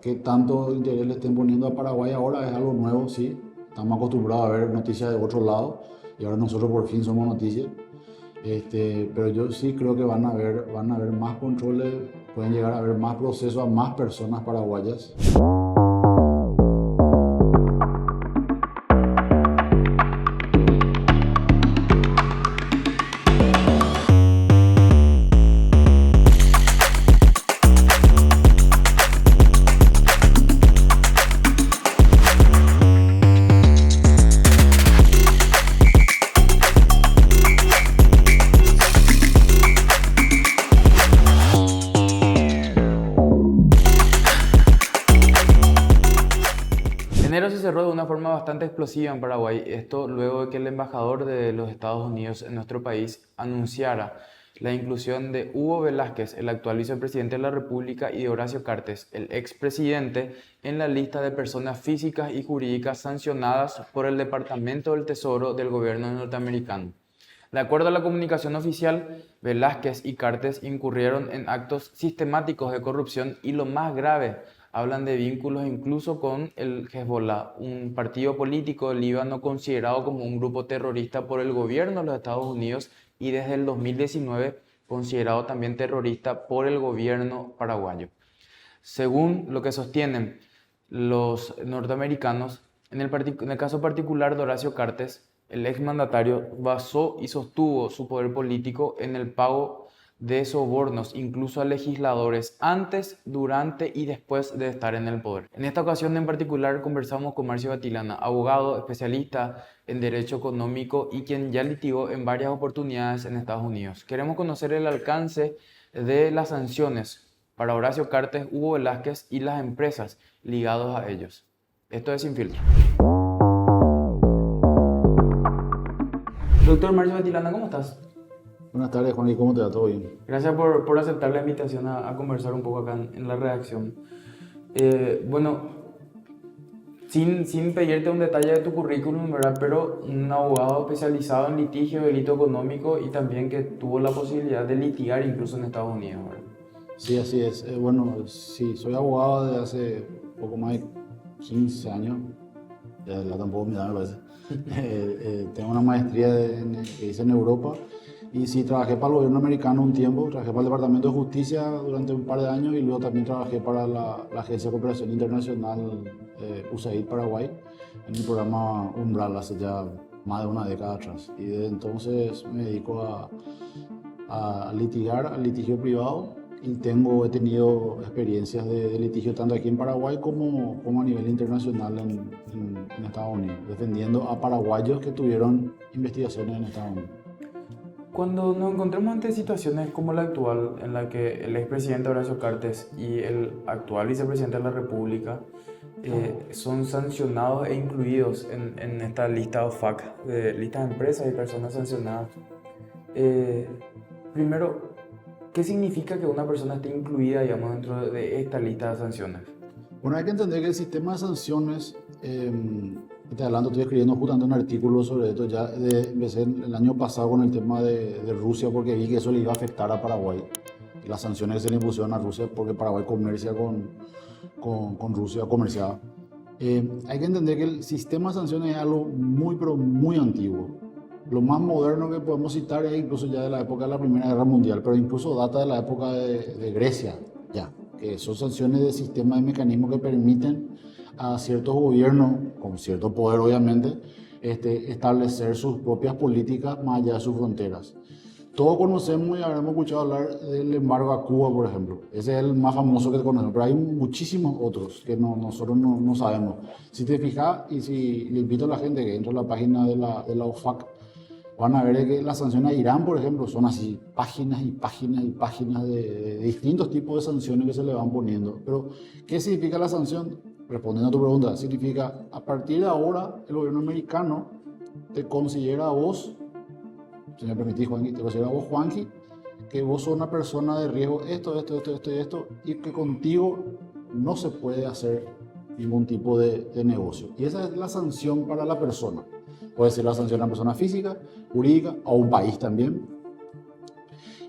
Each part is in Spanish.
qué tanto interés le estén poniendo a Paraguay ahora es algo nuevo, sí. Estamos acostumbrados a ver noticias de otro lado y ahora nosotros por fin somos noticias. Pero yo sí creo que van a haber más controles, pueden llegar a haber más procesos a más personas paraguayas. Enero se cerró de una forma bastante explosiva en Paraguay, esto luego de que el embajador de los Estados Unidos en nuestro país anunciara la inclusión de Hugo Velázquez, el actual vicepresidente de la República, y de Horacio Cartes, el expresidente, en la lista de personas físicas y jurídicas sancionadas por el Departamento del Tesoro del gobierno norteamericano. De acuerdo a la comunicación oficial, Velázquez y Cartes incurrieron en actos sistemáticos de corrupción y, lo más grave, hablan de vínculos incluso con el Hezbollah, un partido político del Líbano considerado como un grupo terrorista por el gobierno de los Estados Unidos y desde el 2019 considerado también terrorista por el gobierno paraguayo. Según lo que sostienen los norteamericanos, en el caso particular de Horacio Cartes, el exmandatario basó y sostuvo su poder político en el pago de sobornos, incluso a legisladores, antes, durante y después de estar en el poder. En esta ocasión en particular conversamos con Marcio Batilana, abogado especialista en derecho económico y quien ya litigó en varias oportunidades en Estados Unidos. Queremos conocer el alcance de las sanciones para Horacio Cartes, Hugo Velázquez y las empresas ligadas a ellos. Esto es Sin Filtro. Doctor Marcio Batilana, ¿cómo estás? Buenas tardes, Juan, ¿y cómo te va? ¿Todo bien? Gracias por aceptar la invitación a conversar un poco acá en la redacción. Bueno, sin pedirte un detalle de tu currículum, ¿verdad? Pero un abogado especializado en litigio, delito económico y también que tuvo la posibilidad de litigar incluso en Estados Unidos, ¿verdad? Sí, así es. Bueno, sí, soy abogado desde hace poco más de 15 años. Ya tampoco me da, me parece. Tengo una maestría que hice en Europa. Y sí, trabajé para el gobierno americano un tiempo, trabajé para el Departamento de Justicia durante un par de años y luego también trabajé para la Agencia de Cooperación Internacional USAID Paraguay en el programa Umbral hace ya más de una década atrás. Y desde entonces me dedico a litigar, al litigio privado y he tenido experiencias de litigio tanto aquí en Paraguay como a nivel internacional en Estados Unidos, defendiendo a paraguayos que tuvieron investigaciones en Estados Unidos. Cuando nos encontramos ante situaciones como la actual, en la que el expresidente Horacio Cartes y el actual vicepresidente de la República son sancionados e incluidos en esta lista OFAC, de listas de empresas y personas sancionadas, primero, ¿qué significa que una persona esté incluida, digamos, dentro de esta lista de sanciones? Bueno, hay que entender que el sistema de sanciones, te adelanto, estoy escribiendo justamente un artículo sobre esto, empecé el año pasado con el tema de Rusia porque vi que eso le iba a afectar a Paraguay, las sanciones que se le impusieron a Rusia porque Paraguay comercia con Rusia, comerciaba. Hay que entender que el sistema de sanciones es algo muy, pero muy antiguo. Lo más moderno que podemos citar es incluso ya de la época de la Primera Guerra Mundial, pero incluso data de la época de Grecia, ya, que son sanciones de sistema de mecanismos que permiten a ciertos gobiernos, con cierto poder obviamente, establecer sus propias políticas más allá de sus fronteras. Todos conocemos y habremos escuchado hablar del embargo a Cuba, por ejemplo. Ese es el más famoso que conocemos, pero hay muchísimos otros que nosotros no sabemos. Si te fijas, y si le invito a la gente que entre a la página de la OFAC, van a ver que las sanciones a Irán, por ejemplo, son así, páginas y páginas y páginas de distintos tipos de sanciones que se le van poniendo. Pero, ¿qué significa la sanción? Respondiendo a tu pregunta, significa, a partir de ahora, el gobierno americano te considera a vos, si me permitís, Juanqui, te considera a vos, Juanqui, que vos sos una persona de riesgo, esto, y que contigo no se puede hacer ningún tipo de negocio. Y esa es la sanción para la persona. Puede ser la sanción a una persona física, jurídica, o a un país también.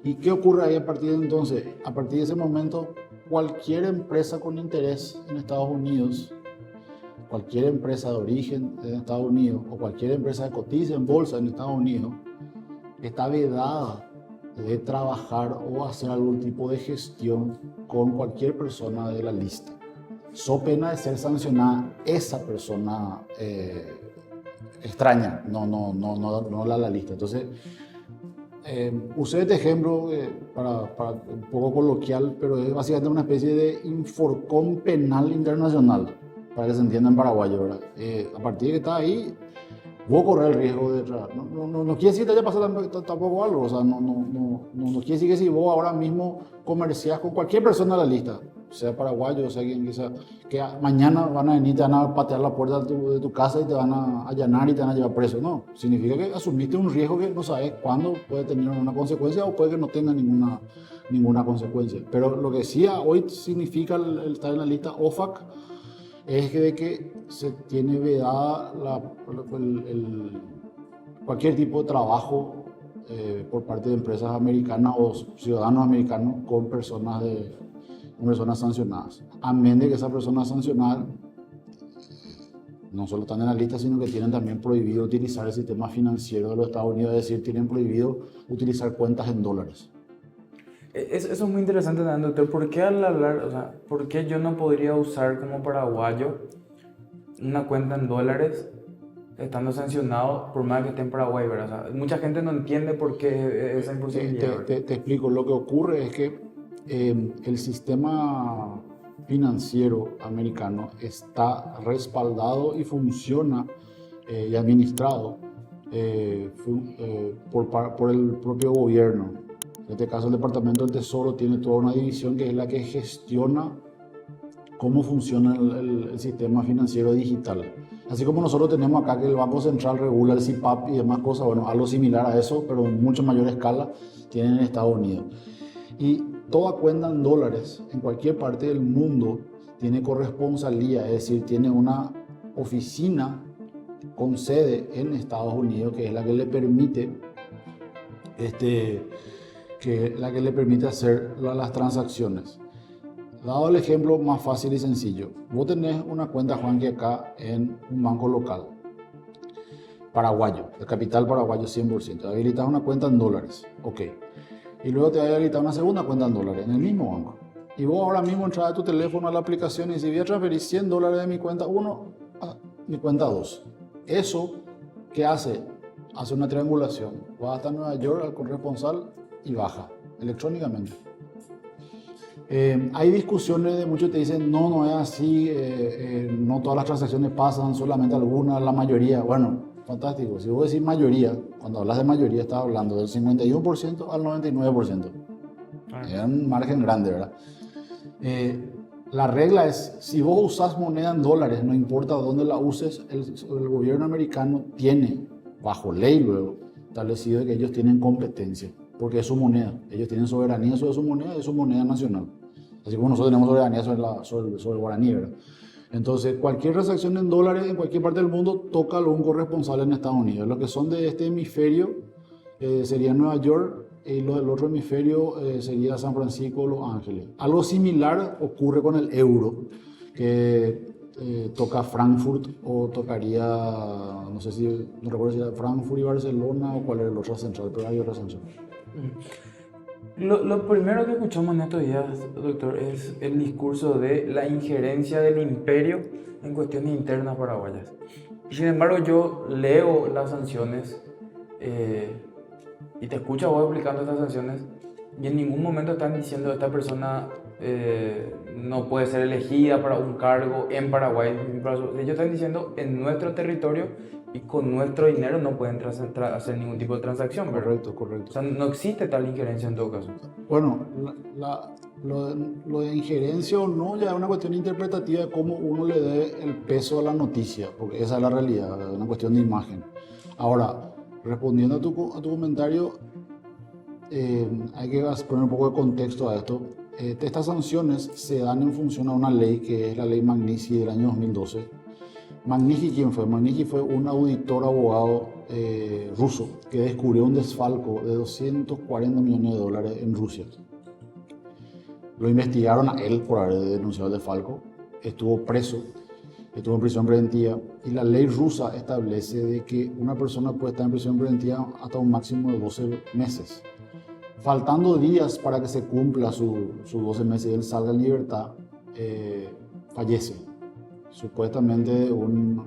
¿Y qué ocurre ahí a partir de entonces? A partir de ese momento, cualquier empresa con interés en Estados Unidos, cualquier empresa de origen en Estados Unidos o cualquier empresa que cotiza en bolsa en Estados Unidos, está vedada de trabajar o hacer algún tipo de gestión con cualquier persona de la lista. So pena de ser sancionada esa persona extraña, no la lista. Entonces, usé este ejemplo para un poco coloquial, pero es básicamente una especie de inforcón penal internacional, para que se entienda en paraguayo, ¿verdad? A partir de que está ahí, vos corres el riesgo de trabajar. No quiere decir que te haya pasado tampoco algo, o sea, no quiere decir que si vos ahora mismo comerciás con cualquier persona de la lista, sea paraguayo, sea quien quizá, que mañana van a venir, te van a patear la puerta de tu casa y te van a allanar y te van a llevar preso. No, significa que asumiste un riesgo que no sabes cuándo puede tener una consecuencia o puede que no tenga ninguna consecuencia. Pero lo que sí hoy significa el estar en la lista OFAC es de que se tiene vedada cualquier tipo de trabajo por parte de empresas americanas o ciudadanos americanos con personas sancionadas. A menos de que esas personas sancionadas no solo están en la lista, sino que tienen también prohibido utilizar el sistema financiero de los Estados Unidos, es decir, tienen prohibido utilizar cuentas en dólares. Eso es muy interesante, doctor. ¿Por qué al hablar, o sea, por qué yo no podría usar como paraguayo una cuenta en dólares estando sancionado por más que esté en Paraguay, ¿verdad? O sea, mucha gente no entiende por qué esa imposibilidad. Te explico. Lo que ocurre es que el sistema financiero americano está respaldado y funciona y administrado por el propio gobierno. En este caso, el Departamento del Tesoro tiene toda una división que es la que gestiona cómo funciona el sistema financiero digital. Así como nosotros tenemos acá que el Banco Central regula el CIPAP y demás cosas, bueno, algo similar a eso, pero en mucho mayor escala, tienen en Estados Unidos. Y toda cuenta en dólares en cualquier parte del mundo tiene corresponsalía, es decir, tiene una oficina con sede en Estados Unidos que es la que le permite hacer las transacciones. Dado el ejemplo más fácil y sencillo, vos tenés una cuenta, Juanqui, acá en un banco local, paraguayo, de capital paraguayo 100%, habilitas una cuenta en dólares, ok, y luego te vas a habilitar una segunda cuenta en dólares en el mismo banco. Y vos ahora mismo entras a tu teléfono a la aplicación y si voy a transferir $100 de mi cuenta 1 a mi cuenta 2. Eso, ¿qué hace? Hace una triangulación. Vas hasta Nueva York al corresponsal y baja electrónicamente. Hay discusiones de muchos que te dicen no es así, no todas las transacciones pasan, solamente algunas, la mayoría. Bueno, fantástico. Si vos decís mayoría, cuando hablas de mayoría estás hablando del 51% al 99%. Es un margen grande, ¿verdad? La regla es, si vos usás moneda en dólares, no importa dónde la uses, el gobierno americano tiene, bajo ley luego, establecido que ellos tienen competencia, porque es su moneda. Ellos tienen soberanía sobre su moneda y es su moneda nacional. Así como nosotros tenemos soberanía sobre el guaraní, ¿verdad? Entonces, cualquier transacción en dólares en cualquier parte del mundo toca a algún corresponsal en Estados Unidos. Los que son de este hemisferio sería Nueva York y los del otro hemisferio sería San Francisco o Los Ángeles. Algo similar ocurre con el euro, que toca Frankfurt o tocaría, no recuerdo si era Frankfurt y Barcelona o cuál era el otro central, pero hay otra central. Lo primero que escuchamos en estos días, doctor, es el discurso de la injerencia del imperio en cuestiones internas paraguayas. Sin embargo, yo leo las sanciones y te escucho a vos explicando estas sanciones y en ningún momento están diciendo que esta persona no puede ser elegida para un cargo en Paraguay. Ellos están diciendo en nuestro territorio y con nuestro dinero no pueden hacer ningún tipo de transacción. Correcto. O sea, no existe tal injerencia en todo caso. Bueno, lo de injerencia o no ya es una cuestión interpretativa de cómo uno le dé el peso a la noticia, porque esa es la realidad, es una cuestión de imagen. Ahora, respondiendo a tu comentario, hay que poner un poco de contexto a esto. Estas sanciones se dan en función a una ley que es la ley Magnitsky del año 2012. Magnitsky, ¿quién fue? Magnitsky fue un auditor abogado ruso que descubrió un desfalco de $240 millones en Rusia. Lo investigaron a él por haber denunciado el desfalco, estuvo preso, estuvo en prisión preventiva, y la ley rusa establece de que una persona puede estar en prisión preventiva hasta un máximo de 12 meses. Faltando días para que se cumpla sus 12 meses y él salga en libertad, fallece, supuestamente de un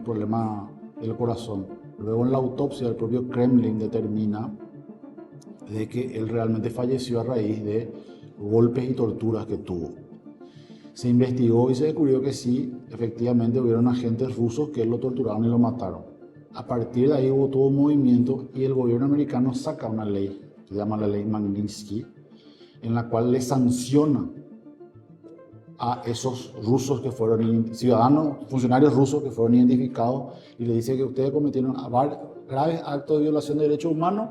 problema del corazón. Luego en la autopsia el propio Kremlin determina de que él realmente falleció a raíz de golpes y torturas que tuvo. Se investigó y se descubrió que sí, efectivamente hubieron agentes rusos que lo torturaron y lo mataron. A partir de ahí hubo todo un movimiento y el gobierno americano saca una ley, que se llama la ley Magnitsky, en la cual le sanciona a esos rusos que fueron ciudadanos, funcionarios rusos que fueron identificados, y le dice que ustedes cometieron graves actos de violación de derechos humanos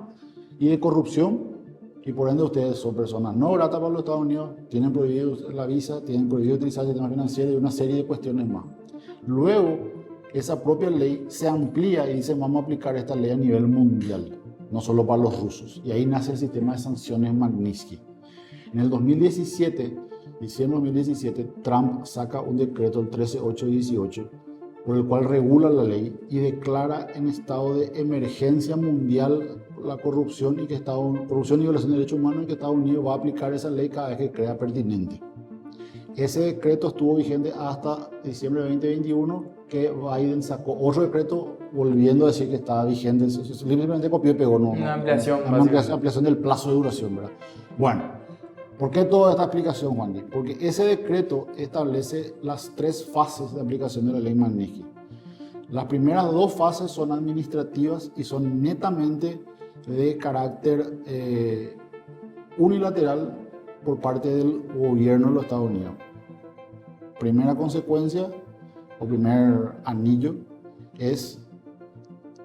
y de corrupción, y por ende ustedes son personas no gratas para los Estados Unidos, tienen prohibido la visa, tienen prohibido utilizar el sistema financiero y una serie de cuestiones más. Luego, esa propia ley se amplía y dice vamos a aplicar esta ley a nivel mundial, no solo para los rusos, y ahí nace el sistema de sanciones Magnitsky. En el 2017, diciembre de 2017, Trump saca un decreto, el 13818, por el cual regula la ley y declara en estado de emergencia mundial la corrupción y corrupción y violación de derechos humanos, y que Estados Unidos va a aplicar esa ley cada vez que crea pertinente. Ese decreto estuvo vigente hasta diciembre de 2021, que Biden sacó otro decreto volviendo a decir que estaba vigente. Simplemente copió y pegó. Una ampliación. Una ampliación del plazo de duración, ¿verdad? Bueno, ¿por qué toda esta explicación, Juan? Porque ese decreto establece las 3 fases de aplicación de la ley Magnitsky. Las primeras 2 fases son administrativas y son netamente de carácter unilateral por parte del gobierno de los Estados Unidos. Primera consecuencia o primer anillo es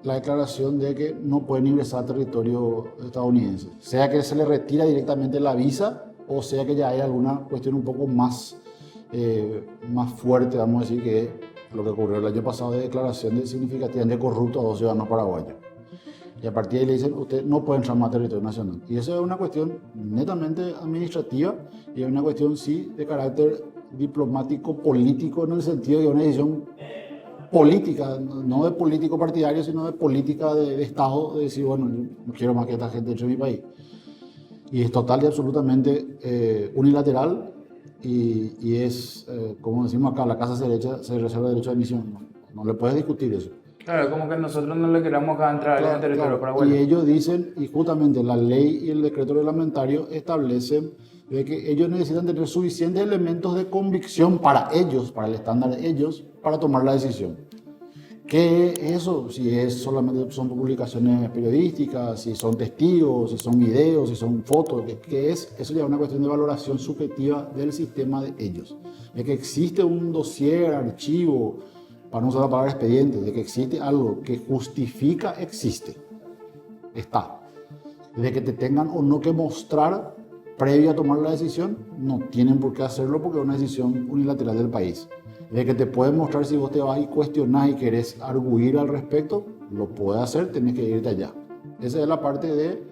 la declaración de que no pueden ingresar al territorio estadounidense, sea que se le retira directamente la visa o sea que ya hay alguna cuestión un poco más fuerte, vamos a decir, que lo que ocurrió el año pasado de declaración de significativamente corrupto a 2 ciudadanos paraguayos. Y a partir de ahí le dicen, usted no puede entrar más a territorio nacional. Y eso es una cuestión netamente administrativa y es una cuestión, sí, de carácter diplomático, político, en el sentido de una decisión política, no de político partidario, sino de política de Estado, de decir, bueno, yo no quiero más que esta gente entre mi país. Y es total y absolutamente unilateral y es, como decimos acá, la casa se reserva derecho de admisión. No le puedes discutir eso. Claro, como que nosotros no le queramos entrar en el territorio paraguayo. Y ellos dicen, y justamente la ley y el decreto reglamentario establecen de que ellos necesitan tener suficientes elementos de convicción para ellos, para el estándar de ellos, para tomar la decisión. ¿Qué es eso? Si solamente son publicaciones periodísticas, si son testigos, si son videos, si son fotos, ¿qué es? Eso ya es una cuestión de valoración subjetiva del sistema de ellos. De que existe un dossier, archivo, para no usar la palabra expediente, de que existe algo que justifica, existe. Está. De que te tengan o no que mostrar previo a tomar la decisión, no tienen por qué hacerlo porque es una decisión unilateral del país. De que te pueden mostrar si vos te vas y cuestionás y querés arguir al respecto, lo puedes hacer, tenés que irte allá. Esa es la parte del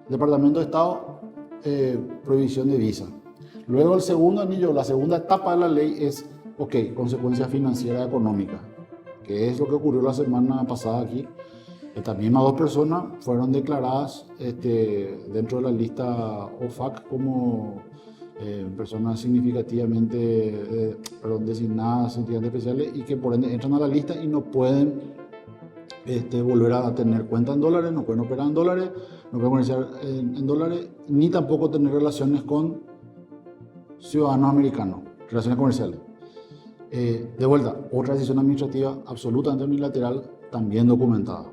Departamento de Estado, prohibición de visa. Luego el segundo anillo, la segunda etapa de la ley es, consecuencias financieras económicas, que es lo que ocurrió la semana pasada aquí. Estas mismas 2 personas fueron declaradas dentro de la lista OFAC como personas significativamente designadas entidades especiales y que por ende entran a la lista y no pueden volver a tener cuenta en dólares, no pueden operar en dólares, no pueden comerciar en dólares, ni tampoco tener relaciones con ciudadanos americanos, relaciones comerciales. De vuelta, otra decisión administrativa absolutamente unilateral, también documentada.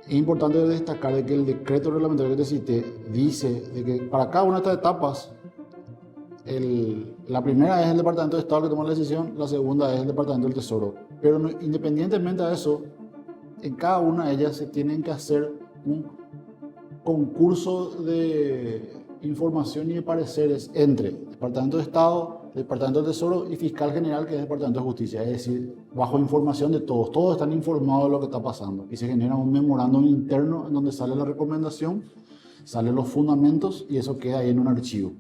Es importante destacar de que el decreto reglamentario que te cité dice de que para cada una de estas etapas, la primera es el Departamento de Estado que toma la decisión, la segunda es el Departamento del Tesoro. Pero independientemente de eso, en cada una de ellas se tienen que hacer un concurso de información y de pareceres entre Departamento de Estado, Departamento del Tesoro y Fiscal General, que es el Departamento de Justicia. Es decir, bajo información de todos. Todos están informados de lo que está pasando. Y se genera un memorándum interno en donde sale la recomendación salen los fundamentos y eso queda ahí en un archivo.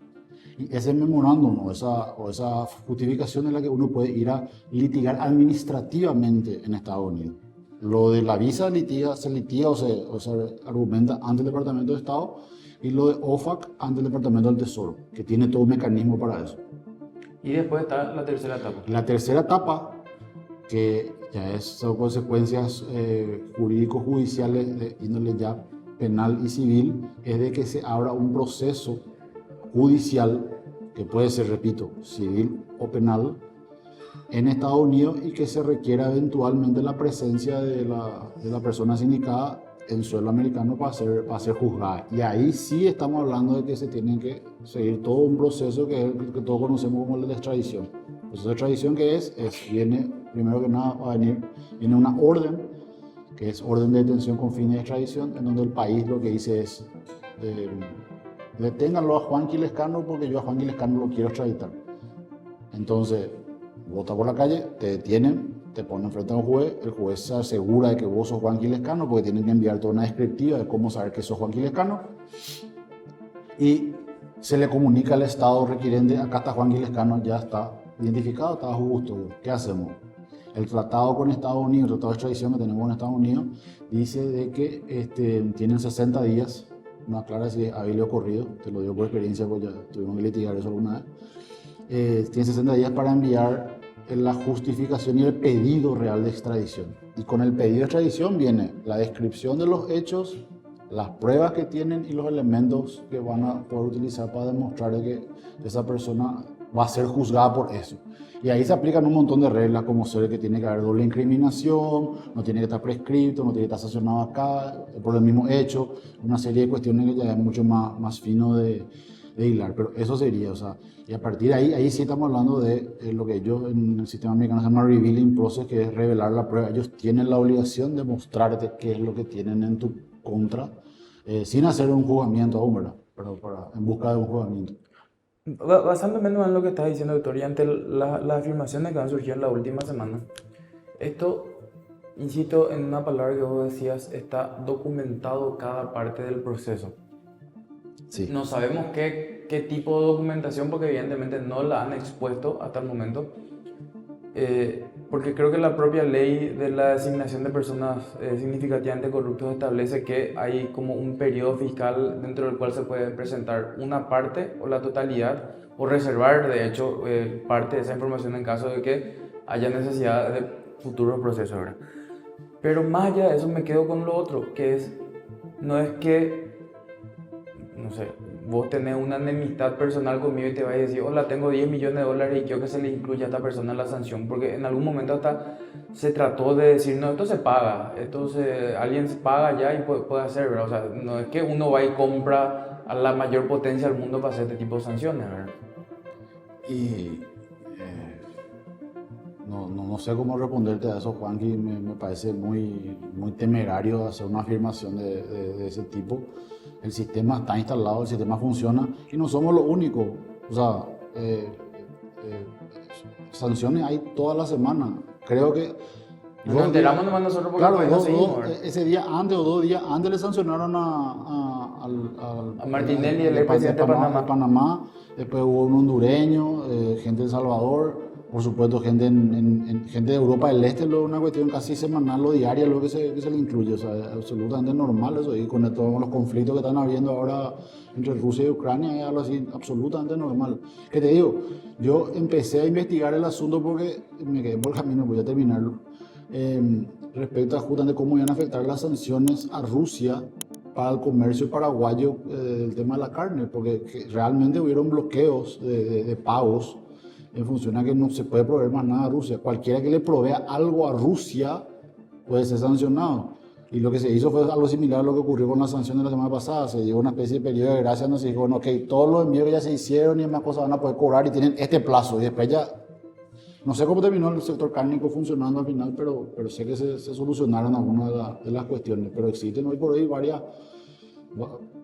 Y ese memorándum o esa justificación es la que uno puede ir a litigar administrativamente en Estados Unidos. Lo de la visa se litiga o se argumenta ante el Departamento de Estado, y lo de OFAC ante el Departamento del Tesoro, que tiene todo un mecanismo para eso. Y después está la tercera etapa. La tercera etapa, que ya son consecuencias jurídico-judiciales de índole ya penal y civil, es de que se abra un proceso judicial, que puede ser, repito, civil o penal, en Estados Unidos, y que se requiera eventualmente la presencia de la persona sindicada en suelo americano para ser juzgada. Y ahí sí estamos hablando de que se tiene que seguir todo un proceso que es el que todos conocemos como el de extradición. El proceso de extradición viene, primero que nada, viene una orden, que es orden de detención con fines de extradición, en donde el país lo que dice es deténganlo a Juan Quilescano porque yo a Juan Quilescano lo quiero extraditar. Entonces, vos estás por la calle, te detienen, te ponen frente a un juez, el juez se asegura de que vos sos Juan Quilescano, porque tienen que enviar toda una descriptiva de cómo saber que sos Juan Quilescano, y se le comunica al Estado requirente: acá está Juan Quilescano, ya está identificado, está bajo custodia. ¿Qué hacemos? El tratado con Estados Unidos, el tratado de extradición que tenemos con Estados Unidos, dice de que tienen 60 días, no aclara si había ocurrido, te lo digo por experiencia, porque ya tuvimos que litigar eso alguna vez. Tienen 60 días para enviar la justificación y el pedido real de extradición. Y con el pedido de extradición viene la descripción de los hechos, las pruebas que tienen y los elementos que van a poder utilizar para demostrar que esa persona va a ser juzgada por eso. Y ahí se aplican un montón de reglas, como ser que tiene que haber doble incriminación, no tiene que estar prescripto, no tiene que estar sancionado acá por el mismo hecho, una serie de cuestiones que ya es mucho más fino de hilar. Pero eso sería, o sea, y a partir de ahí sí estamos hablando de lo que ellos en el sistema americano se llama revealing process, que es revelar la prueba. Ellos tienen la obligación de mostrarte qué es lo que tienen en tu contra, sin hacer un juzgamiento aún, ¿verdad? Pero en busca de un juzgamiento. Basándome en lo que estás diciendo, Doctor, y ante las afirmaciones que han surgido en la última semana, esto, insisto en una palabra que vos decías, está documentado cada parte del proceso. Sí. No sabemos qué tipo de documentación, porque evidentemente no la han expuesto hasta el momento, porque creo que la propia ley de la designación de personas significativamente corruptas establece que hay como un periodo fiscal dentro del cual se puede presentar una parte o la totalidad, o reservar de hecho parte de esa información en caso de que haya necesidad de futuros procesos, ¿verdad? Pero más allá de eso me quedo con lo otro, que es, no es que, no sé, vos tenés una enemistad personal conmigo y te vas a decir: hola, tengo 10 millones de dólares y quiero que se le incluya a esta persona en la sanción, porque en algún momento hasta se trató de decir: no, esto se paga, alguien se paga ya y puede hacer, ¿verdad? O sea, no es que uno va y compra a la mayor potencia del mundo para hacer este tipo de sanciones, ¿verdad? Y no sé cómo responderte a eso, Juan, que me parece muy temerario hacer una afirmación de ese tipo. El sistema está instalado, el sistema funciona y no somos los únicos. O sea, sanciones hay toda la semana. Creo que... Nos enteramos nomás nosotros porque claro, no seguimos. ese día antes o 2 días antes le sancionaron A Martinelli, el presidente de Panamá. Después hubo un hondureño, gente de El Salvador, por supuesto gente gente de Europa del Este. Lo una cuestión casi semanal o diaria lo que se le incluye. O sea, es absolutamente normal eso. Y con todos los conflictos que están habiendo ahora entre Rusia y Ucrania, es algo así absolutamente normal. ¿Qué te digo? Yo empecé a investigar el asunto porque me quedé por el camino, voy a terminarlo. Respecto a justamente cómo iban a afectar las sanciones a Rusia para el comercio paraguayo del tema de la carne, porque realmente hubieron bloqueos de pagos en función a que no se puede proveer más nada a Rusia. Cualquiera que le provea algo a Rusia puede ser sancionado. Y lo que se hizo fue algo similar a lo que ocurrió con la sanción de la semana pasada. Se dio una especie de periodo de gracia donde se dijo: bueno, ok, todos los envíos que ya se hicieron y demás cosas van a poder cobrar y tienen este plazo. Y después ya... No sé cómo terminó el sector cárnico funcionando al final, pero sé que se solucionaron algunas de las cuestiones. Pero existen hoy por hoy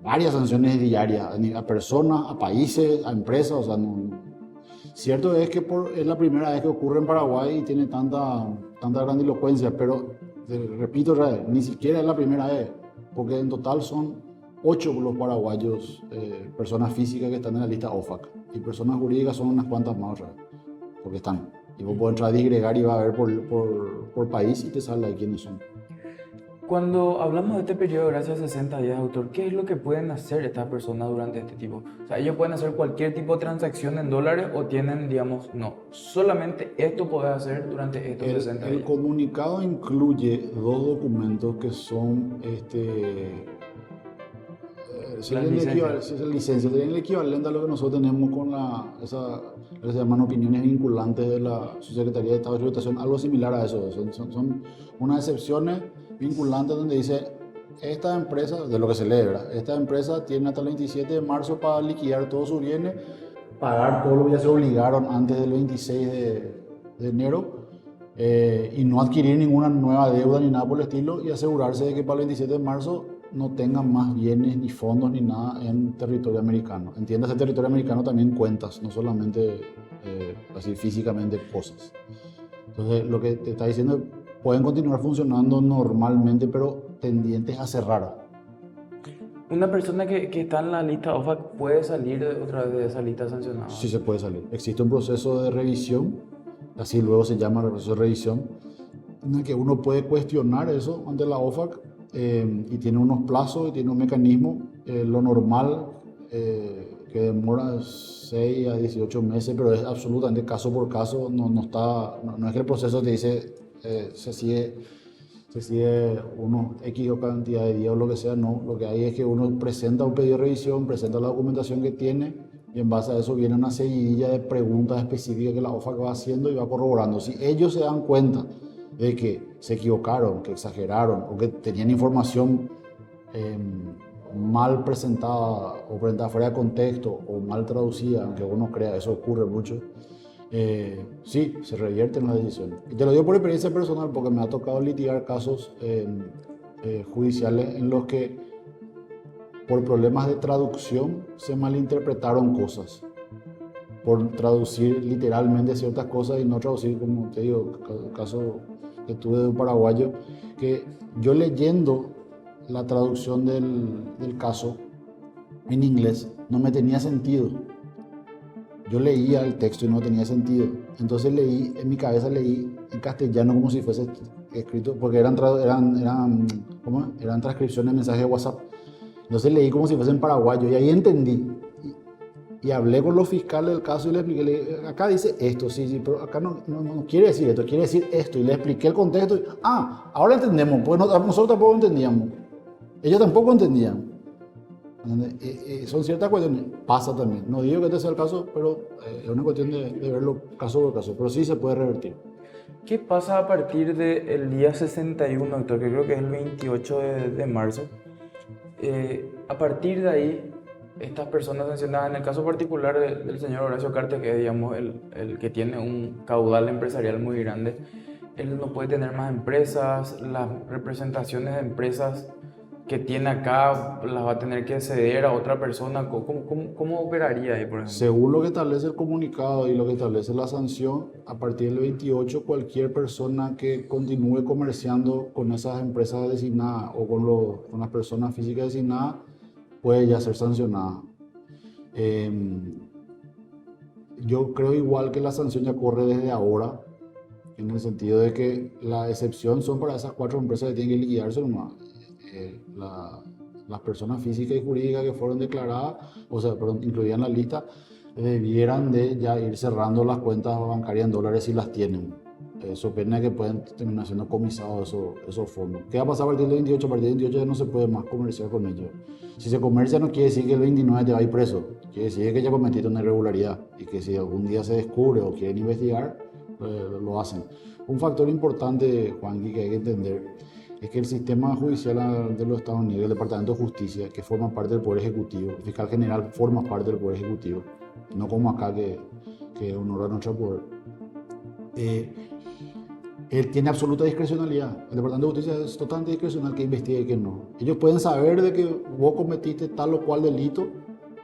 varias sanciones diarias a personas, a países, a empresas. O sea, cierto es que es la primera vez que ocurre en Paraguay y tiene tanta grandilocuencia, pero repito, ni siquiera es la primera vez, porque en total son 8 los paraguayos, personas físicas que están en la lista OFAC. Y personas jurídicas son unas cuantas más, ¿verdad? Porque están. Y vos podés entrar a disgregar y va a ver por país y te sale ahí quiénes son. Cuando hablamos de este periodo de gracia de 60 días, doctor, ¿qué es lo que pueden hacer estas personas durante este tipo? O sea, ellos pueden hacer cualquier tipo de transacción en dólares o tienen, digamos, no, solamente esto puedes hacer durante estos 60 días. El comunicado incluye 2 documentos que son licencias, serían el equivalente a lo que nosotros tenemos con lo que se llaman opiniones vinculantes de la Subsecretaría de Estado de Tributación, algo similar a eso. Son unas excepciones vinculantes donde dice, esta empresa, de lo que se lee, ¿verdad? Esta empresa tiene hasta el 27 de marzo para liquidar todos sus bienes, pagar todo lo que ya se obligaron antes del 26 de enero, y no adquirir ninguna nueva deuda ni nada por el estilo, y asegurarse de que para el 27 de marzo no tengan más bienes ni fondos ni nada en territorio americano. Entiéndase, territorio americano también cuentas, no solamente así físicamente cosas. Entonces, lo que te está diciendo es, pueden continuar funcionando normalmente, pero tendientes a cerrar. ¿Una persona que está en la lista OFAC puede salir otra vez de esa lista sancionada? Sí se puede salir. Existe un proceso de revisión, así luego se llama el proceso de revisión, en el que uno puede cuestionar eso ante la OFAC, y tiene unos plazos y tiene un mecanismo. Lo normal, que demora 6 a 18 meses, pero es absolutamente caso por caso. No es que el proceso te dice se sigue uno X o cantidad de días o lo que sea. No, lo que hay es que uno presenta un pedido de revisión, presenta la documentación que tiene, y en base a eso viene una seguidilla de preguntas específicas que la OFAC va haciendo y va corroborando. Si ellos se dan cuenta de que se equivocaron, que exageraron o que tenían información mal presentada o presentada fuera de contexto o mal traducida, aunque uno crea, eso ocurre mucho, sí, se revierten las decisiones. Y te lo digo por experiencia personal, porque me ha tocado litigar casos judiciales en los que por problemas de traducción se malinterpretaron cosas, por traducir literalmente ciertas cosas y no traducir, como te digo, el caso que tuve de un paraguayo, que yo leyendo la traducción del caso en inglés no me tenía sentido. Yo leía el texto y no tenía sentido. Entonces en mi cabeza leí en castellano como si fuese escrito, porque eran transcripciones de mensajes de WhatsApp. Entonces leí como si fuese en paraguayo y ahí entendí. Y hablé con los fiscales del caso y le expliqué, acá dice esto, sí, pero acá no quiere decir esto, quiere decir esto. Y le expliqué el contexto y, ahora entendemos, pues nosotros tampoco entendíamos. Ellos tampoco entendían. Son ciertas cuestiones, pasa también. No digo que este sea el caso, pero es una cuestión de verlo caso por caso, pero sí se puede revertir. ¿Qué pasa a partir del día 61, doctor? Que creo que es el 28 de marzo. A partir de ahí, estas personas sancionadas, en el caso particular del señor Horacio Cartes, que es, digamos, el que tiene un caudal empresarial muy grande, él no puede tener más empresas, las representaciones de empresas que tiene acá las va a tener que ceder a otra persona. ¿Cómo operaría ahí, por ejemplo? Según lo que establece el comunicado y lo que establece la sanción, a partir del 28, cualquier persona que continúe comerciando con esas empresas designadas o con las personas físicas designadas puede ya ser sancionada. Yo creo igual que la sanción ya corre desde ahora, en el sentido de que la excepción son para esas 4 empresas que tienen que liquidarse nomás. Las personas físicas y jurídicas que fueron declaradas, incluidas en la lista, debieran de ya ir cerrando las cuentas bancarias en dólares si las tienen. Eso pena que pueden terminar siendo comisados esos fondos. ¿Qué va a pasar a partir del 28? A partir del 28 ya no se puede más comerciar con ellos. Si se comercia no quiere decir que el 29 te va a ir preso, quiere decir que ya cometiste una irregularidad y que si algún día se descubre o quieren investigar, lo hacen. Un factor importante, Juan, que hay que entender, es que el sistema judicial de los Estados Unidos, el Departamento de Justicia, que forma parte del Poder Ejecutivo, el fiscal general forma parte del Poder Ejecutivo, no como acá que honora nuestro poder, él tiene absoluta discrecionalidad. El Departamento de Justicia es totalmente discrecional que investigue y que no. Ellos pueden saber de que vos cometiste tal o cual delito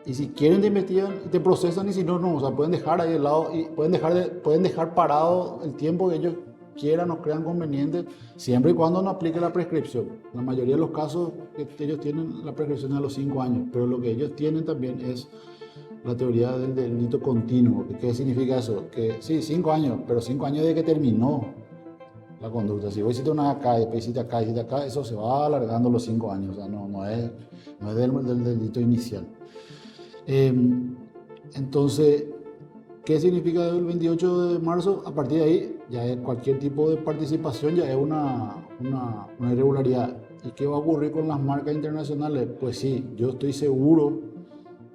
y si quieren te investigan y te procesan, y si no, no. O sea, pueden dejar ahí de lado y pueden dejar parado el tiempo que ellos quieran o crean conveniente, siempre y cuando no aplique la prescripción. La mayoría de los casos ellos tienen la prescripción a los 5 años, pero lo que ellos tienen también es la teoría del delito continuo. ¿Qué significa eso? Que sí, 5 años, pero 5 años de que terminó la conducta. Si vos hiciste una acá, después hiciste acá, eso se va alargando los 5 años, o sea, no es del delito inicial. Entonces, ¿qué significa el 28 de marzo? A partir de ahí, ya es cualquier tipo de participación, ya es una irregularidad. ¿Y qué va a ocurrir con las marcas internacionales? Pues sí, yo estoy seguro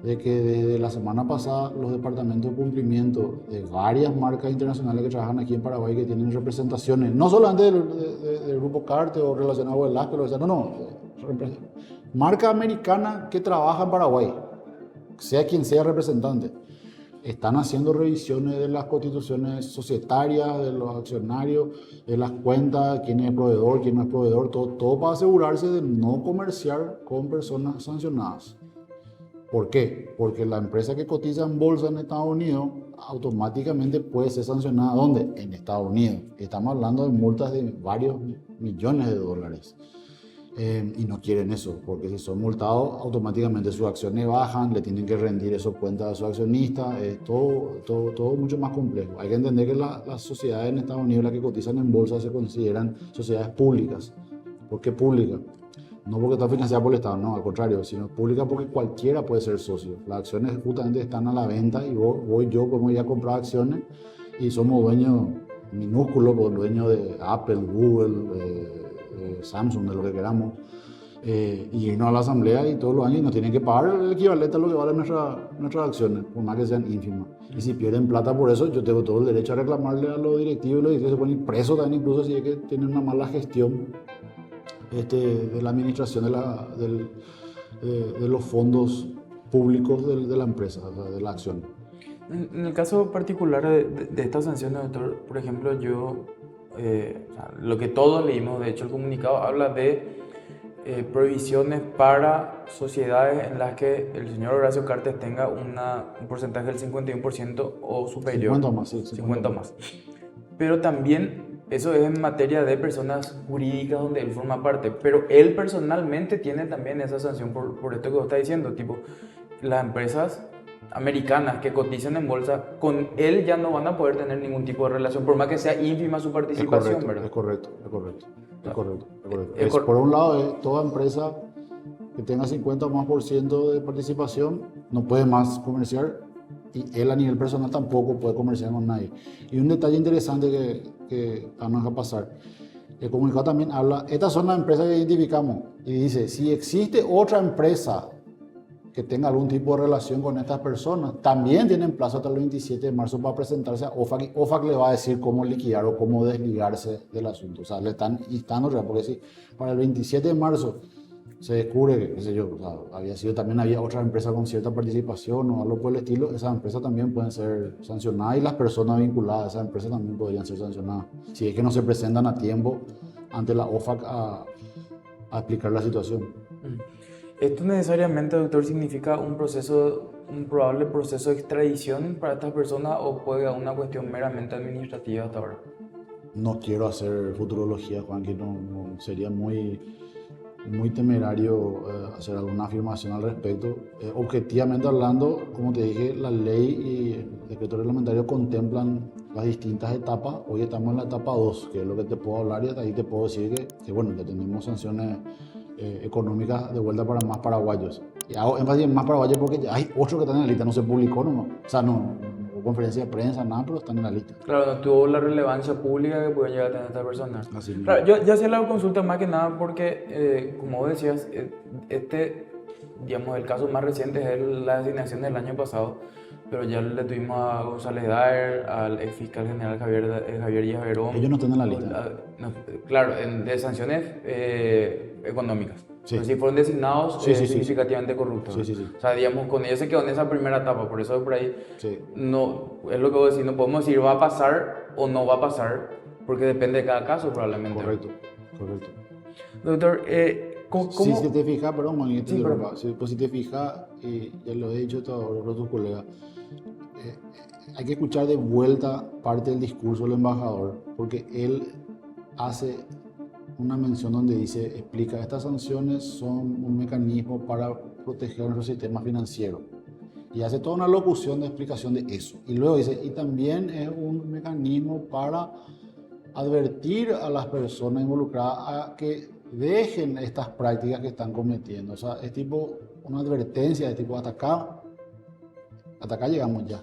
de que desde la semana pasada los departamentos de cumplimiento de varias marcas internacionales que trabajan aquí en Paraguay, que tienen representaciones, no solamente del grupo Carte o relacionado con el Velasco, marca americana que trabaja en Paraguay, sea quien sea representante, están haciendo revisiones de las constituciones societarias, de los accionarios, de las cuentas, quién es proveedor, quién no es proveedor, todo para asegurarse de no comerciar con personas sancionadas. ¿Por qué? Porque la empresa que cotiza en bolsa en Estados Unidos automáticamente puede ser sancionada. ¿Dónde? En Estados Unidos. Estamos hablando de multas de varios millones de dólares. Y no quieren eso, porque si son multados, automáticamente sus acciones bajan, le tienen que rendir esas cuentas a sus accionistas, todo mucho más complejo. Hay que entender que las sociedades en Estados Unidos, las que cotizan en bolsa, se consideran sociedades públicas. ¿Por qué públicas? No porque está financiada por el Estado, no, al contrario, sino pública porque cualquiera puede ser socio. Las acciones justamente están a la venta y yo podemos ir a comprar acciones y somos dueños minúsculos, dueños de Apple, Google, Samsung, de lo que queramos, y irnos a la asamblea y todos los años nos tienen que pagar el equivalente a lo que valen nuestras acciones, por más que sean ínfimas. Y si pierden plata por eso, yo tengo todo el derecho a reclamarle a los directivos y los directivos se ponen presos también, incluso si es que tienen una mala gestión de la administración de los fondos públicos de la empresa, o sea, de la acción. En el caso particular de estas sanciones, doctor, por ejemplo, lo que todos leímos, de hecho el comunicado habla de prohibiciones para sociedades en las que el señor Horacio Cartes tenga un porcentaje del 51% o superior. 50 más, sí. 50 más. Pero también eso es en materia de personas jurídicas donde él forma parte, pero él personalmente tiene también esa sanción por esto que vos estás diciendo, tipo, las empresas americanas que cotizan en bolsa, con él ya no van a poder tener ningún tipo de relación, por más que sea ínfima su participación, ¿verdad? Es correcto. Por un lado, toda empresa que tenga 50 o más por ciento de participación no puede más comerciar, y él a nivel personal tampoco puede comerciar con nadie. Y un detalle interesante que no deja pasar, el comunicado también habla, estas son las empresas que identificamos, y dice, si existe otra empresa que tenga algún tipo de relación con estas personas, también tienen plazo hasta el 27 de marzo para presentarse a OFAC, y OFAC le va a decir cómo liquidar o cómo desligarse del asunto. O sea, le están instando, porque si para el 27 de marzo se descubre que, qué sé yo, o sea, también había otra empresa con cierta participación o algo por el estilo, esas empresas también pueden ser sancionadas y las personas vinculadas a esas empresas también podrían ser sancionadas, si es que no se presentan a tiempo ante la OFAC a explicar la situación. ¿Esto necesariamente, doctor, significa un probable proceso de extradición para estas personas o puede ser una cuestión meramente administrativa hasta ahora? No quiero hacer futurología, Juan, que no sería muy temerario hacer alguna afirmación al respecto. Objetivamente hablando, como te dije, la ley y el decreto reglamentario contemplan las distintas etapas. Hoy estamos en la etapa 2, que es lo que te puedo hablar, y hasta ahí te puedo decir que bueno, ya tenemos sanciones económicas de vuelta para más paraguayos. Y hago énfasis en más paraguayos porque ya hay otros que están en la lista, no se publicó, no. O sea, no conferencia de prensa, nada, pero están en la lista. Claro, no tuvo la relevancia pública que puede llegar a tener esta persona. Así claro, yo hacía la consulta más que nada porque, como vos decías, digamos, el caso más reciente es la designación del año pasado, pero ya le tuvimos a González Daer, al ex fiscal general Javier Díaz Verón. Ellos no están en la lista. Claro, de sanciones económicas. Sí. Pero sí fueron designados significativamente corruptos. Sí. O sea, digamos, con ellos se quedó en esa primera etapa, por eso por ahí Sí. no, es lo que vos decís, no podemos decir va a pasar o no va a pasar, porque depende de cada caso probablemente. Correcto. Doctor, ¿cómo? Si te fijas, perdón, Manito, Sí, si te fijas, y ya lo he dicho a todos tus colegas, hay que escuchar de vuelta parte del discurso del embajador, porque él hace una mención donde dice, explica, estas sanciones son un mecanismo para proteger nuestro sistema financiero. Y hace toda una locución de explicación de eso. Y luego dice, y también es un mecanismo para advertir a las personas involucradas a que dejen estas prácticas que están cometiendo. O sea, es tipo una advertencia de tipo, hasta acá llegamos ya.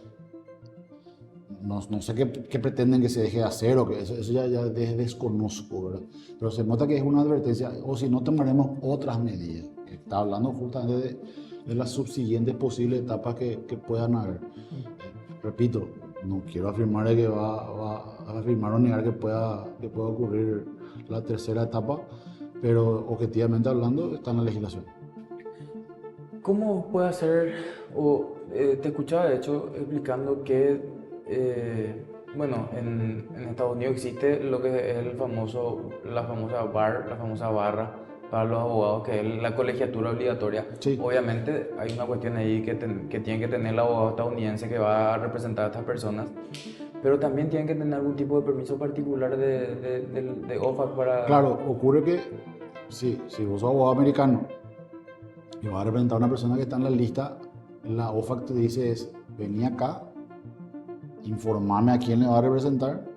No sé qué pretenden que se deje de hacer o que eso ya desconozco, ¿verdad? Pero se nota que es una advertencia, o si no tomaremos otras medidas. Está hablando justamente de las subsiguientes posibles etapas que puedan haber. Repito, no quiero afirmar que va a afirmar o negar que pueda ocurrir la tercera etapa, pero objetivamente hablando está en la legislación. ¿Cómo puede ser, te escuchaba de hecho explicando que, bueno, en Estados Unidos existe lo que es la famosa barra para los abogados, que es la colegiatura obligatoria? Sí. Obviamente hay una cuestión ahí que tiene que tener el abogado estadounidense que va a representar a estas personas, pero también tienen que tener algún tipo de permiso particular de OFAC para... Claro, ocurre que si vos sos abogado americano y vas a representar a una persona que está en la lista, la OFAC te dice vení acá, informame a quién le va a representar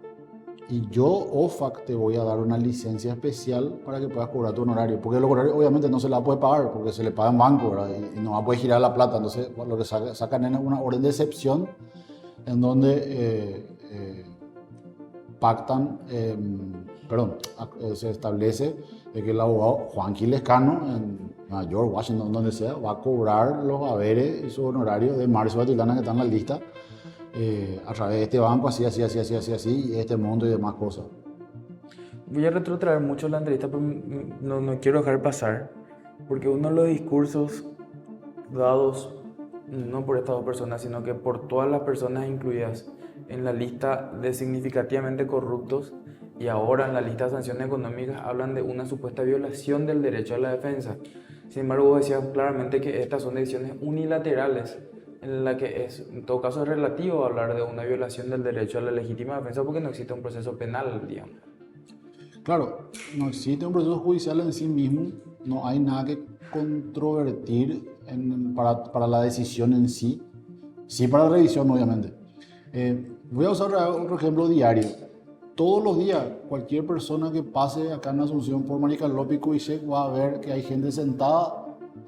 y yo, OFAC, te voy a dar una licencia especial para que puedas cobrar tu honorario. Porque el honorario obviamente no se la puede pagar porque se le paga en banco, ¿verdad? Y no va a poder girar la plata. Entonces lo que sacan es una orden de excepción en donde se establece de que el abogado Juan Lescano en Nueva York, Washington, donde sea, va a cobrar los haberes y su honorario de Marcio Batilana que está en la lista a través de este banco, así, y este monto y demás cosas. Voy a retrotraer mucho la entrevista, pero no quiero dejar pasar, porque uno de los discursos dados, no por estas dos personas, sino que por todas las personas incluidas en la lista de significativamente corruptos y ahora en la lista de sanciones económicas, hablan de una supuesta violación del derecho a la defensa. Sin embargo, vos decías claramente que estas son decisiones unilaterales, en la que en todo caso es relativo hablar de una violación del derecho a la legítima defensa porque no existe un proceso penal, digamos. Claro, no existe un proceso judicial en sí mismo, no hay nada que controvertir para la decisión en sí, sí para la revisión obviamente. Voy a usar otro ejemplo diario. Todos los días, cualquier persona que pase acá en Asunción por Marical López y Cuixec va a ver que hay gente sentada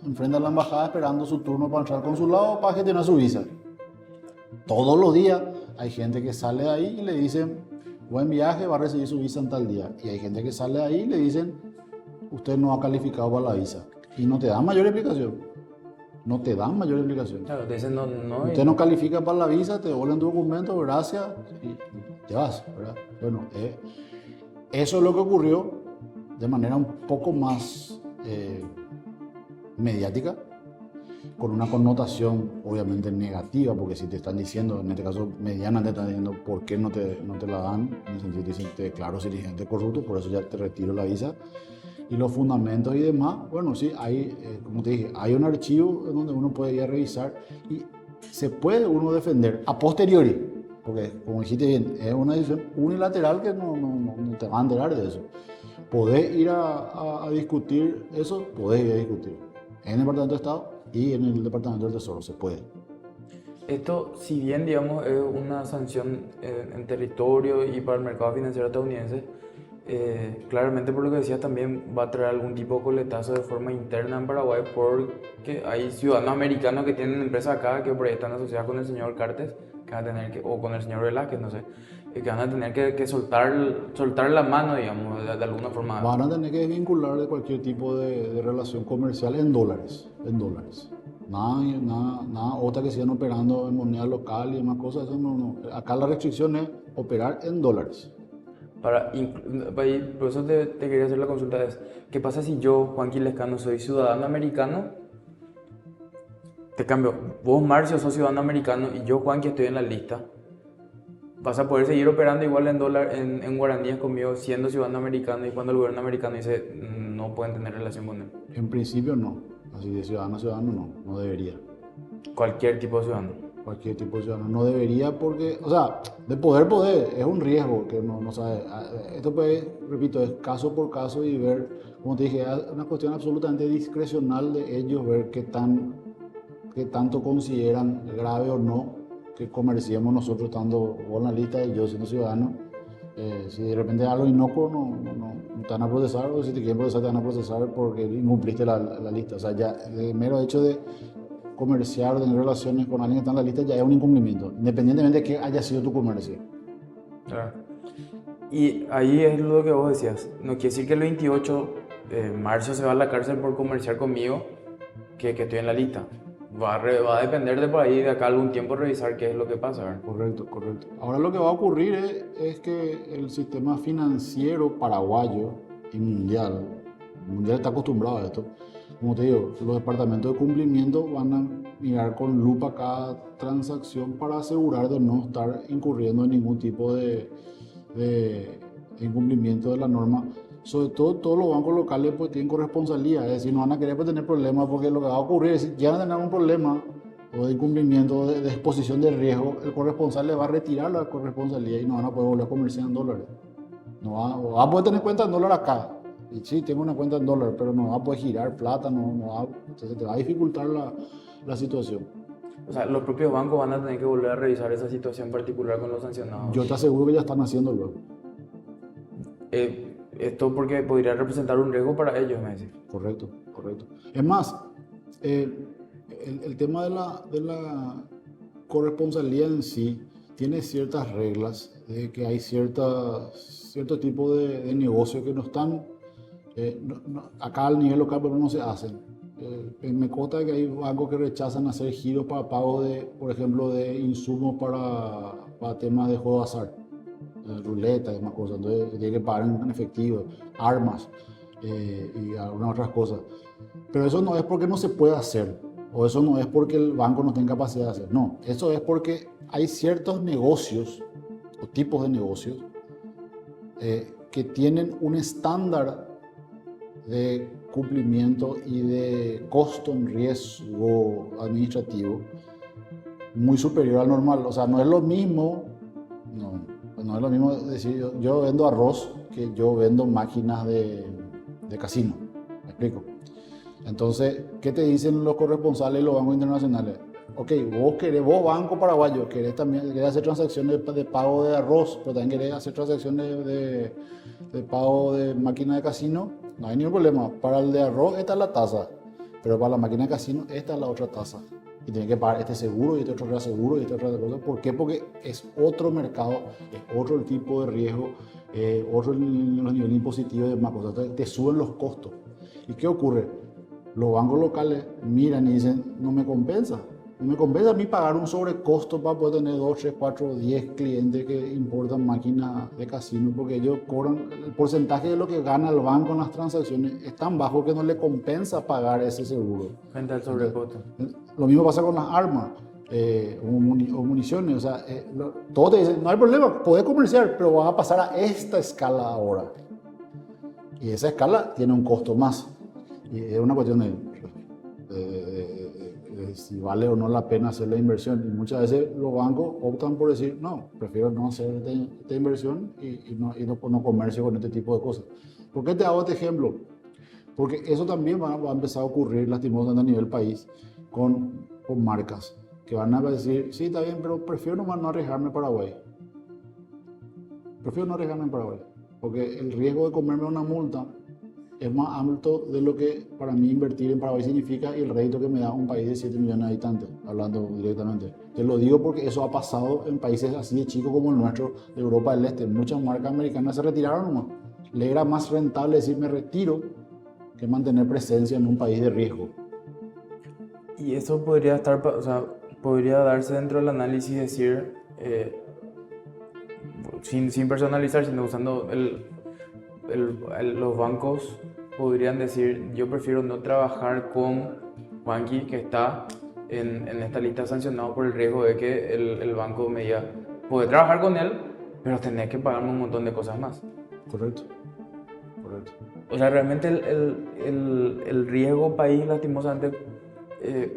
enfrente a la embajada esperando su turno para entrar al consulado para gestionar su visa. Todos los días hay gente que sale de ahí y le dicen, buen viaje, va a recibir su visa en tal día. Y hay gente que sale de ahí y le dicen, usted no ha calificado para la visa. Y no te dan mayor explicación. No te dan mayor explicación. Claro, te dicen no. Usted no califica para la visa, te devuelven tu documento, gracias, y te vas, ¿verdad? Bueno, eso es lo que ocurrió de manera un poco más mediática, con una connotación obviamente negativa, porque si te están diciendo, en este caso Mediana te están diciendo por qué no te la dan, en el sentido te dicen, te declaro dirigente corrupto, por eso ya te retiro la visa, y los fundamentos y demás, bueno, sí, hay, como te dije, hay un archivo donde uno puede ir a revisar y se puede uno defender a posteriori, porque como dijiste bien, es una decisión unilateral que no te va a enterar de eso. Podés ir a discutir eso, podés ir a discutir en el Departamento de Estado y en el Departamento del Tesoro, se puede. Esto, si bien digamos es una sanción en territorio y para el mercado financiero estadounidense, claramente por lo que decías también va a traer algún tipo de coletazo de forma interna en Paraguay porque hay ciudadanos americanos que tienen empresas acá que por ahí están asociadas con el señor Cartes que van a tener o con el señor Velázquez, no sé, que van a tener que soltar la mano, digamos, de alguna forma. Van a tener que desvincular de cualquier tipo de relación comercial en dólares. Nada otra que sigan operando en moneda local y demás cosas, eso no. Acá la restricción es operar en dólares. Por eso te quería hacer la consulta, ¿qué pasa si yo, Juan Lescano, soy ciudadano americano? Te cambio, vos Marcio sos ciudadano americano y yo Juan que estoy en la lista. ¿Vas a poder seguir operando igual en guaraníes conmigo siendo ciudadano americano y cuando el gobierno americano dice no pueden tener relación con él? En principio no, así de ciudadano a ciudadano no debería. Cualquier tipo de ciudadano. Cualquier tipo de ciudadano. No debería porque, o sea, de poder, es un riesgo que no sabe. Esto pues, repito, es caso por caso y ver, como te dije, es una cuestión absolutamente discrecional de ellos ver qué tanto consideran grave o no que comerciemos nosotros estando vos en la lista y yo siendo ciudadano. Si de repente es algo inocuo, no te van a procesar, o si te quieren procesar, te van a procesar porque incumpliste la lista. O sea, ya el mero hecho de comerciar o tener relaciones con alguien que está en la lista ya es un incumplimiento, independientemente de que haya sido tu comercio. Claro. Y ahí es lo que vos decías. No quiere decir que el 28 de marzo se va a la cárcel por comerciar conmigo, que estoy en la lista. Va a depender de por ahí, de acá algún tiempo, revisar qué es lo que pasa, ¿verdad? Correcto, correcto. Ahora lo que va a ocurrir es que el sistema financiero paraguayo y mundial, el mundial está acostumbrado a esto. Como te digo, los departamentos de cumplimiento van a mirar con lupa cada transacción para asegurar de no estar incurriendo en ningún tipo de incumplimiento de la norma. Sobre todo, todos los bancos locales pues tienen corresponsabilidad, es decir, no van a querer pues, tener problemas porque lo que va a ocurrir es que ya van a tener un problema o de incumplimiento, de exposición de riesgo, el corresponsal le va a retirar la corresponsabilidad y no van a poder volver a comerciar en dólares. No va a poder tener cuenta en dólar acá. Y sí, tengo una cuenta en dólar, pero no va a poder girar plata, entonces te va a dificultar la situación. O sea, los propios bancos van a tener que volver a revisar esa situación particular con los sancionados. Yo te aseguro que ya están haciéndolo. Esto porque podría representar un riesgo para ellos, me decís. Correcto, correcto. Es más, el tema de la corresponsabilidad en sí tiene ciertas reglas, de que hay cierto tipo de negocios que no están, acá al nivel local, pero no se hacen. Me consta que hay bancos que rechazan hacer giros para pago de, por ejemplo, de insumos para temas de juego de azar, ruleta y demás cosas. Entonces se tiene que pagar en efectivo, armas y algunas otras cosas. Pero eso no es porque no se pueda hacer, o eso no es porque el banco no tenga capacidad de hacer. No, eso es porque hay ciertos negocios o tipos de negocios que tienen un estándar de cumplimiento y de costo en riesgo administrativo muy superior al normal. O sea, no es lo mismo, no es lo mismo decir yo vendo arroz que yo vendo máquinas de casino. ¿Me explico? Entonces, ¿qué te dicen los corresponsales de los bancos internacionales? Ok, vos banco paraguayo, querés hacer transacciones de pago de arroz, pero también querés hacer transacciones de pago de máquina de casino, no hay ningún problema. Para el de arroz esta es la tasa, pero para la máquina de casino esta es la otra tasa. Y tienes que pagar este seguro y este otro reaseguro y este otra cosa. ¿Por qué? Porque es otro mercado, es otro tipo de riesgo, otro los niveles impositivos y demás cosas. Entonces te suben los costos. ¿Y qué ocurre? Los bancos locales miran y dicen, no me compensa a mí pagar un sobrecosto para poder tener 2, 3, 4, 10 clientes que importan máquinas de casino, porque ellos cobran, el porcentaje de lo que gana el banco en las transacciones es tan bajo que no le compensa pagar ese seguro. Frente al sobrecosto. Lo mismo pasa con las armas o municiones, o sea, todos te dicen, no hay problema, podés comerciar, pero vas a pasar a esta escala ahora. Y esa escala tiene un costo más. Y es una cuestión de si vale o no la pena hacer la inversión. Y muchas veces los bancos optan por decir, no, prefiero no hacer esta inversión y no comercio con este tipo de cosas. ¿Por qué te hago este ejemplo? Porque eso también va a empezar a ocurrir lastimosamente a nivel país con marcas que van a decir, sí, está bien, pero prefiero nomás no arriesgarme en Paraguay. Prefiero no arriesgarme en Paraguay, porque el riesgo de comerme una multa es más alto de lo que para mí invertir en Paraguay significa y el rédito que me da un país de 7 millones de habitantes, hablando directamente. Te lo digo porque eso ha pasado en países así de chicos como el nuestro, de Europa del Este. Muchas marcas americanas se retiraron nomás. Le era más rentable decir me retiro que mantener presencia en un país de riesgo. Y eso podría estar, o sea, podría darse dentro del análisis y decir, sin personalizar, sino usando los bancos podrían decir, yo prefiero no trabajar con Juanqui, que está en esta lista sancionado por el riesgo de que el banco me diga, puede trabajar con él, pero tenés que pagarme un montón de cosas más. Correcto, correcto. O sea, realmente el riesgo país lastimosamente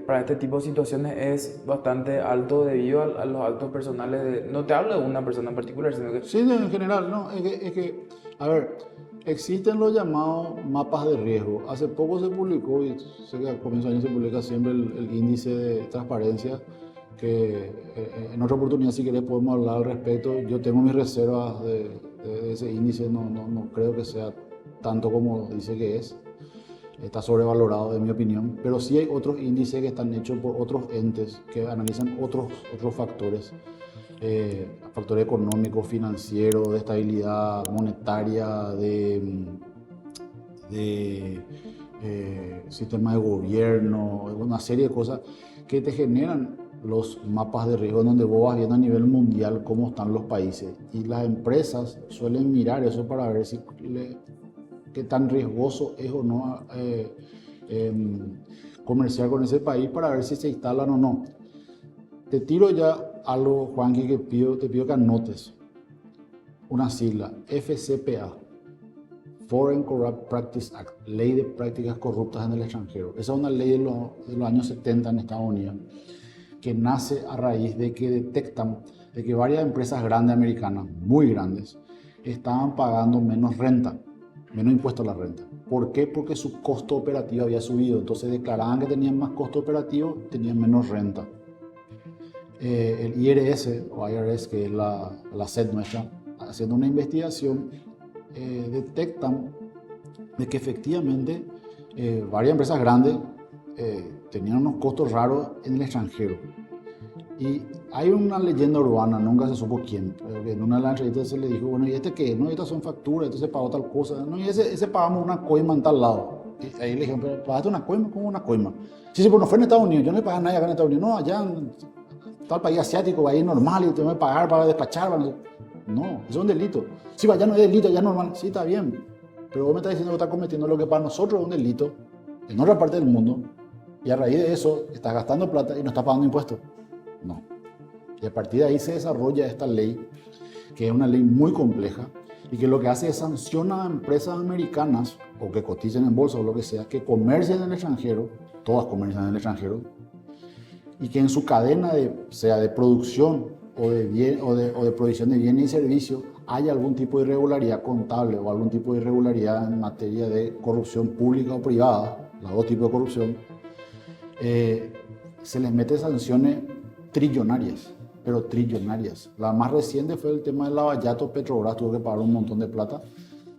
para este tipo de situaciones es bastante alto debido a los actos personales no te hablo de una persona en particular, sino que... Sí, en general, no, a ver, existen los llamados mapas de riesgo. Hace poco se publicó, y sé que a comienzo de año se publica siempre el índice de transparencia, que en otra oportunidad si querés podemos hablar al respecto. Yo tengo mis reservas de ese índice, no creo que sea tanto como dice que es. Está sobrevalorado en mi opinión, pero sí hay otros índices que están hechos por otros entes que analizan otros factores, factores económicos, financieros, de estabilidad monetaria, de sistema de gobierno, una serie de cosas que te generan los mapas de riesgo donde vos vas viendo a nivel mundial cómo están los países, y las empresas suelen mirar eso para ver si qué tan riesgoso es o no comerciar con ese país, para ver si se instalan o no. Te tiro ya algo, Juanqui, que te pido que anotes. Una sigla, FCPA, Foreign Corrupt Practice Act, Ley de Prácticas Corruptas en el Extranjero. Esa es una ley de los años 70 en Estados Unidos, que nace a raíz de que detectan de que varias empresas grandes americanas, muy grandes, estaban pagando menos renta, menos impuesto a la renta. ¿Por qué? Porque su costo operativo había subido. Entonces declaraban que tenían más costo operativo, tenían menos renta. El IRS, o IRS, que es la SED nuestra, haciendo una investigación, detectan de que efectivamente varias empresas grandes tenían unos costos raros en el extranjero. Y hay una leyenda urbana, nunca se supo quién, pero que en una de las entrevistas se le dijo, bueno, ¿y este qué? No, estas son facturas, entonces pagó tal cosa. No, y ese pagamos una coima en tal lado. Y ahí le dijeron, ¿pero pagaste una coima? ¿Cómo una coima? Sí, pero no fue en Estados Unidos, yo no le pagué a nadie acá en Estados Unidos. No, allá en tal país asiático, ahí normal, y tengo que pagar para despachar. No, eso es un delito. Sí, allá no es delito, allá es normal. Sí, está bien. Pero vos me estás diciendo que estás cometiendo lo que para nosotros es un delito en otra parte del mundo, y a raíz de eso estás gastando plata y no estás pagando impuestos. No. Y a partir de ahí se desarrolla esta ley, que es una ley muy compleja y que lo que hace es sanciona a empresas americanas o que coticen en bolsa o lo que sea, que comercian en el extranjero, todas comercian en el extranjero, y que en su cadena sea de producción o de provisión de bienes y servicios haya algún tipo de irregularidad contable o algún tipo de irregularidad en materia de corrupción pública o privada, los dos tipos de corrupción, se les mete sanciones trillonarias, pero trillonarias. La más reciente fue el tema del Lavallato. Petrobras tuvo que pagar un montón de plata.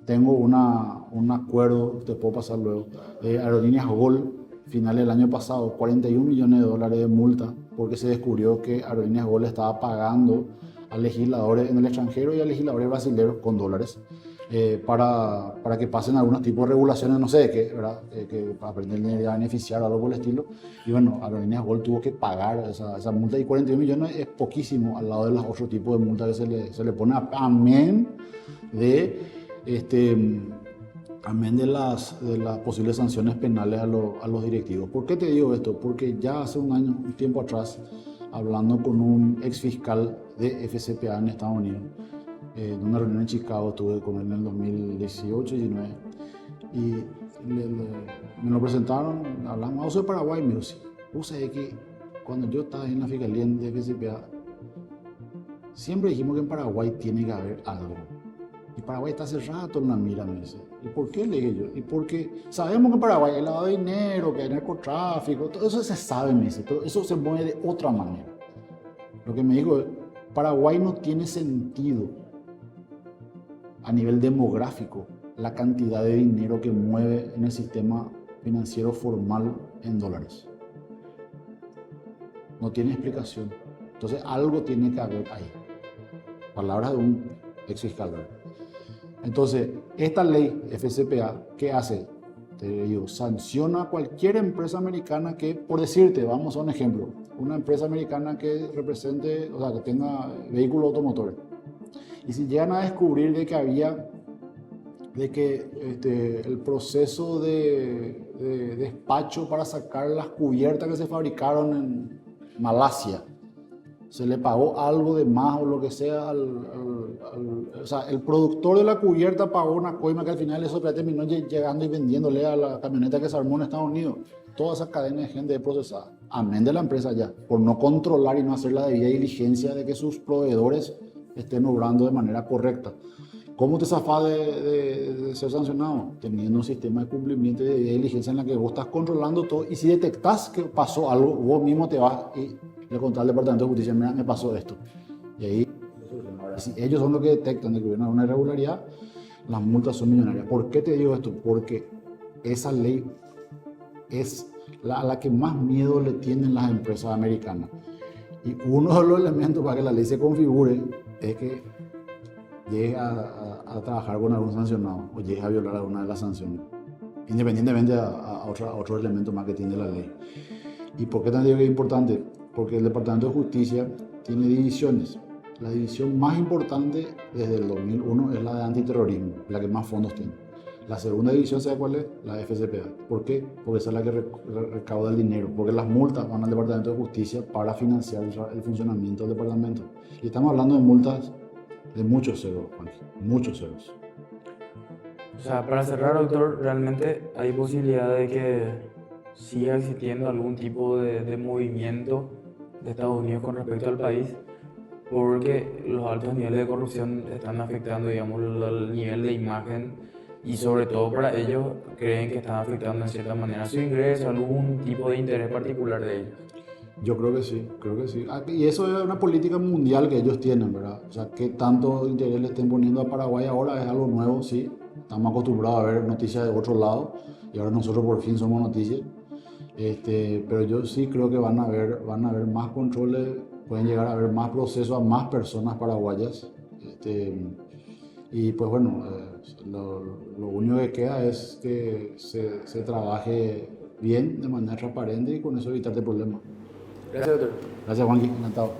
Tengo un acuerdo, te puedo pasar luego, de Aerolíneas Gol, finales del año pasado, 41 millones de dólares de multa, porque se descubrió que Aerolíneas Gol estaba pagando a legisladores en el extranjero y a legisladores brasileños con dólares, para que pasen algunos tipos de regulaciones, no sé de qué, ¿verdad? Que para aprender a beneficiar o algo por el estilo. Y bueno, Aerolíneas Gol tuvo que pagar esa multa, y 41 millones es poquísimo al lado de los otros tipos de multas que se le pone, amén de las posibles sanciones penales a los directivos. ¿Por qué te digo esto? Porque ya hace un tiempo atrás, hablando con un ex fiscal de FCPA en Estados Unidos, en una reunión en Chicago, estuve con él en el 2018 y 2019, y me lo presentaron, hablamos, soy Paraguay, me dijo, sí. Puse que cuando yo estaba en la fiscalía de FCPA, siempre dijimos que en Paraguay tiene que haber algo. Y Paraguay está hace rato en la mira, me dice. ¿Y por qué? Le dije yo. Y porque sabemos que en Paraguay hay lavado de dinero, que hay narcotráfico, todo eso se sabe, me dice, pero eso se mueve de otra manera. Lo que me dijo es, Paraguay no tiene sentido a nivel demográfico la cantidad de dinero que mueve en el sistema financiero formal en dólares. No tiene explicación. Entonces algo tiene que haber ahí. Palabras de un ex fiscal. Entonces, esta ley FCPA, ¿qué hace? Te digo, sanciona a cualquier empresa americana que, por decirte, vamos a un ejemplo, una empresa americana que represente, o sea, que tenga vehículos automotores. Y si llegan a descubrir el proceso de despacho para sacar las cubiertas que se fabricaron en Malasia se le pagó algo de más o lo que sea o sea, el productor de la cubierta pagó una coima que al final eso terminó llegando y vendiéndole a la camioneta que se armó en Estados Unidos. Toda esa cadena de gente procesada, amén de la empresa ya, por no controlar y no hacer la debida diligencia de que sus proveedores estén obrando de manera correcta. ¿Cómo te zafás de ser sancionado? Teniendo un sistema de cumplimiento y de diligencia en la que vos estás controlando todo, y si detectás que pasó algo, vos mismo te vas y le contás al Departamento de Justicia: mira, me pasó esto. Y ahí, si ellos son los que detectan de que hubiera una irregularidad, las multas son millonarias. ¿Por qué te digo esto? Porque esa ley es a la que más miedo le tienen las empresas americanas. Y uno de los elementos para que la ley se configure es que llegue a trabajar con algún sancionado o llegue a violar alguna de las sanciones, independientemente a otro elemento más que tiene la ley. ¿Y por qué te digo que es importante? Porque el Departamento de Justicia tiene divisiones. La división más importante desde el 2001 es la de antiterrorismo, la que más fondos tiene. La segunda división, ¿sabe cuál es? La de FCPA. ¿Por qué? Porque esa es la que recauda el dinero, porque las multas van al Departamento de Justicia para financiar el funcionamiento del departamento. Y estamos hablando de multas de muchos ceros, Juan, muchos ceros. O sea, para cerrar, doctor, realmente hay posibilidad de que siga existiendo algún tipo de movimiento de Estados Unidos con respecto al país, porque los altos niveles de corrupción están afectando, digamos, el nivel de imagen, y sobre todo para ellos creen que están afectando en cierta manera su ingreso, algún tipo de interés particular de ellos. Yo creo que sí, creo que sí. Y eso es una política mundial que ellos tienen, ¿verdad? O sea, que tanto interés le estén poniendo a Paraguay ahora es algo nuevo, sí. Estamos acostumbrados a ver noticias de otro lado y ahora nosotros por fin somos noticias. Pero yo sí creo que van a haber más controles, pueden llegar a haber más procesos a más personas paraguayas. Y pues bueno, lo único que queda es que se trabaje bien, de manera transparente, y con eso evitarte problemas. Gracias, doctor. Gracias, Juanqui, encantado.